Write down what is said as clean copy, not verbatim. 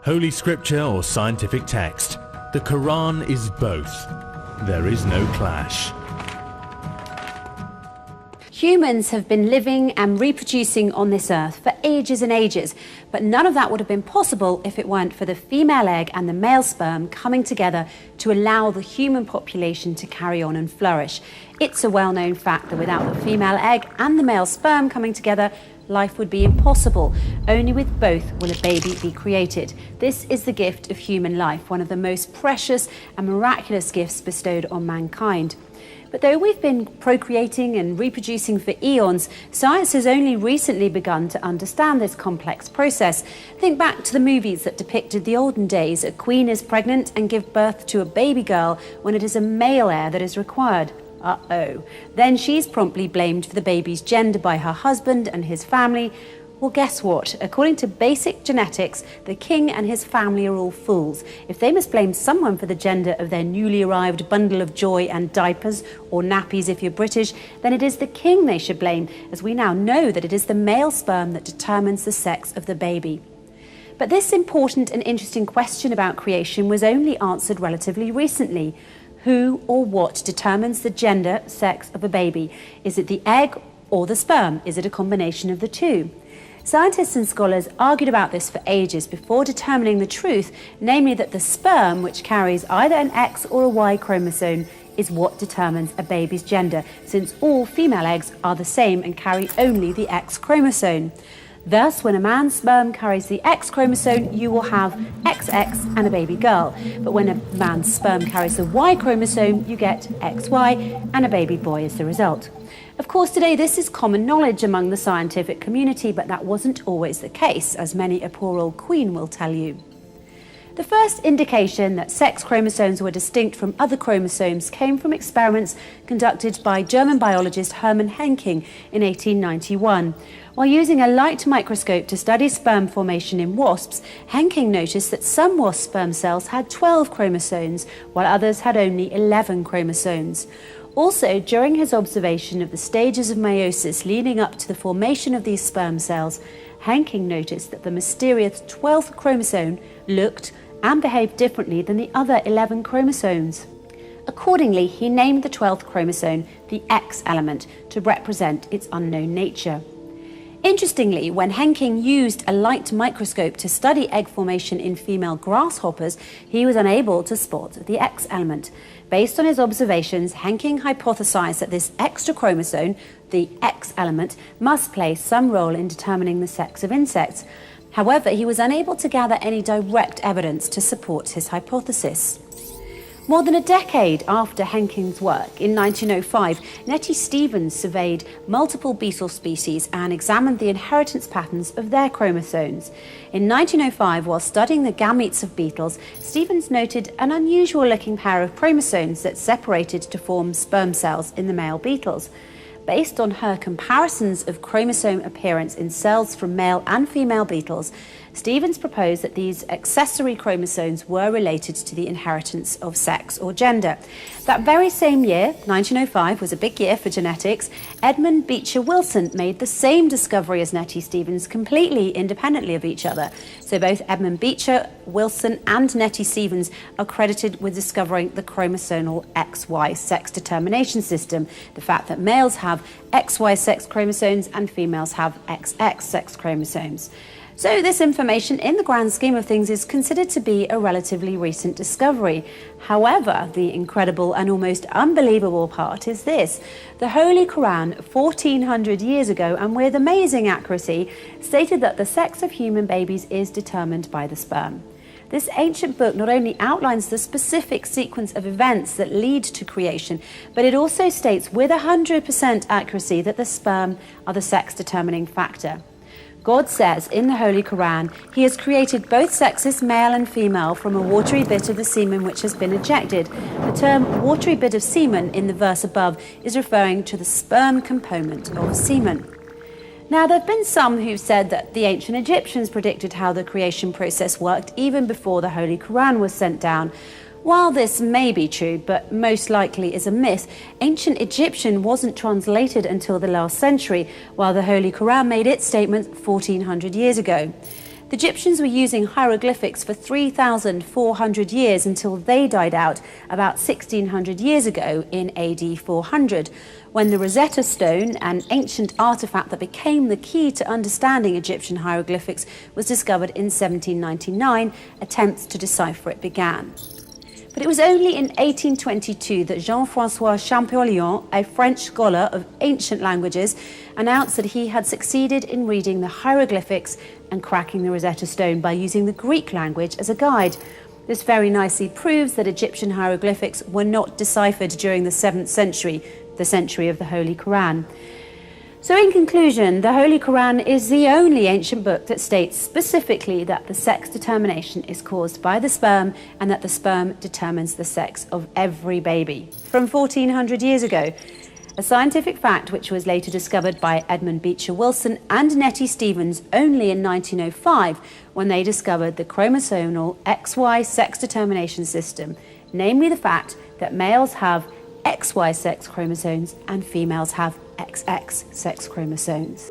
Holy scripture or scientific text, the Quran is both. There is no clash. Humans have been living and reproducing on this earth for ages and ages, but none of that would have been possible if it weren't for the female egg and the male sperm coming together to allow the human population to carry on and flourish. It's a well-known fact that without the female egg and the male sperm coming together, life would be impossible. Only with both will a baby be created. This is the gift of human life, one of the most precious and miraculous gifts bestowed on mankind. But though we've been procreating and reproducing for eons, science has only recently begun to understand this complex process. Think back to the movies that depicted the olden days. A queen is pregnant and gives birth to a baby girl when it is a male heir that is required. Uh-oh. Then she's promptly blamed for the baby's gender by her husband and his family. Well, guess what? According to basic genetics, the king and his family are all fools. If they must blame someone for the gender of their newly arrived bundle of joy and diapers, or nappies if you're British, then it is the king they should blame, as we now know that it is the male sperm that determines the sex of the baby. But this important and interesting question about creation was only answered relatively recently. Who or what determines the gender, sex of a baby? Is it the egg or the sperm? Is it a combination of the two? Scientists and scholars argued about this for ages before determining the truth, namely that the sperm, which carries either an X or a Y chromosome, is what determines a baby's gender, since all female eggs are the same and carry only the X chromosome. Thus, when a man's sperm carries the X chromosome, you will have XX and a baby girl. But when a man's sperm carries the Y chromosome, you get XY and a baby boy as the result. Of course, today this is common knowledge among the scientific community, but that wasn't always the case, as many a poor old queen will tell you. The first indication that sex chromosomes were distinct from other chromosomes came from experiments conducted by German biologist Hermann Henking in 1891. While using a light microscope to study sperm formation in wasps, Henking noticed that some wasp sperm cells had 12 chromosomes, while others had only 11 chromosomes. Also, during his observation of the stages of meiosis leading up to the formation of these sperm cells, Henking noticed that the mysterious 12th chromosome looked and behaved differently than the other 11 chromosomes. Accordingly, he named the 12th chromosome the X element to represent its unknown nature. Interestingly, when Henking used a light microscope to study egg formation in female grasshoppers, he was unable to spot the X element. Based on his observations, Henking hypothesized that this extra chromosome, the X element, must play some role in determining the sex of insects. However, he was unable to gather any direct evidence to support his hypothesis. More than a decade after Henking's work, in 1905, Nettie Stevens surveyed multiple beetle species and examined the inheritance patterns of their chromosomes. In 1905, while studying the gametes of beetles, Stevens noted an unusual-looking pair of chromosomes that separated to form sperm cells in the male beetles. Based on her comparisons of chromosome appearance in cells from male and female beetles, Stevens proposed that these accessory chromosomes were related to the inheritance of sex or gender. That very same year, 1905, was a big year for genetics. Edmund Beecher Wilson made the same discovery as Nettie Stevens, completely independently of each other. So both Edmund Beecher Wilson and Nettie Stevens are credited with discovering the chromosomal XY sex determination system, the fact that males have XY sex chromosomes and females have XX sex chromosomes. So this information, in the grand scheme of things, is considered to be a relatively recent discovery. However, the incredible and almost unbelievable part is this. The Holy Quran, 1400 years ago, and with amazing accuracy, stated that the sex of human babies is determined by the sperm. This ancient book not only outlines the specific sequence of events that lead to creation, but it also states with 100% accuracy that the sperm are the sex-determining factor. God says in the Holy Quran, He has created both sexes, male and female, from a watery bit of the semen which has been ejected. The term watery bit of semen in the verse above is referring to the sperm component of semen. Now, there have been some who've said that the ancient Egyptians predicted how the creation process worked even before the Holy Quran was sent down. While this may be true, but most likely is a myth, ancient Egyptian wasn't translated until the last century, while the Holy Quran made its statement 1400 years ago. The Egyptians were using hieroglyphics for 3,400 years until they died out about 1,600 years ago in AD 400, when the Rosetta Stone, an ancient artifact that became the key to understanding Egyptian hieroglyphics, was discovered in 1799. Attempts to decipher it began. But it was only in 1822 that Jean-François Champollion, a French scholar of ancient languages, announced that he had succeeded in reading the hieroglyphics and cracking the Rosetta Stone by using the Greek language as a guide. This very nicely proves that Egyptian hieroglyphics were not deciphered during the 7th century, the century of the Holy Quran. So in conclusion, the Holy Quran is the only ancient book that states specifically that the sex determination is caused by the sperm and that the sperm determines the sex of every baby. From 1400 years ago, a scientific fact which was later discovered by Edmund Beecher Wilson and Nettie Stevens only in 1905 when they discovered the chromosomal XY sex determination system, namely the fact that males have XY sex chromosomes and females have XX sex chromosomes.